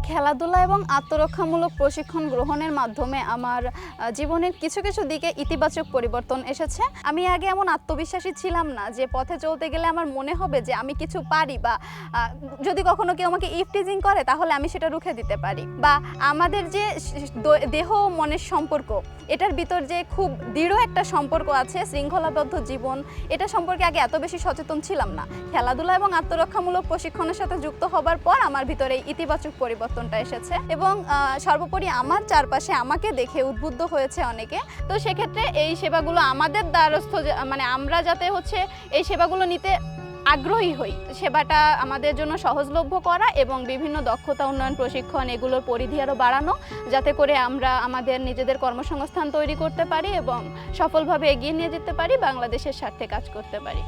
খেলাধুলা এবং আত্মরক্ষামূলক প্রশিক্ষণ গ্রহণের মাধ্যমে আমার জীবনের কিছু কিছু দিকে ইতিবাচক পরিবর্তন এসেছে। আমি আগে এমন আত্মবিশ্বাসী ছিলাম না যে পথে চলতে গেলে আমার মনে হবে যে আমি কিছু পারি, বা যদি কখনো কেউ আমাকে ইফটিজিং করে তাহলে আমি সেটা রুখে দিতে পারি, বা আমাদের যে দেহ মনের সম্পর্ক, এটার ভিতর যে খুব দৃঢ় একটা সম্পর্ক আছে, শৃঙ্খলাবদ্ধ জীবন, এটা সম্পর্কে আগে এত বেশি সচেতন ছিলাম না। খেলাধুলা এবং আত্মরক্ষামূলক প্রশিক্ষণের সাথে যুক্ত হবার পর আমার ভিতরে ইতিবাচক পরিবর্তনটা এসেছে এবং সর্বোপরি আমার চারপাশে আমাকে দেখে উদ্বুদ্ধ হয়েছে অনেকে। তো সেক্ষেত্রে এই সেবাগুলো আমাদের দ্বারস্থ, মানে আমরা যাতে এই সেবাগুলো নিতে আগ্রহী হই, সেবাটা আমাদের জন্য সহজলভ্য করা এবং বিভিন্ন দক্ষতা উন্নয়ন প্রশিক্ষণ এগুলোর পরিধি আরও বাড়ানো, যাতে করে আমরা আমাদের নিজেদের কর্মসংস্থান তৈরি করতে পারি এবং সফলভাবে এগিয়ে নিয়ে যেতে পারি, বাংলাদেশের স্বার্থে কাজ করতে পারি।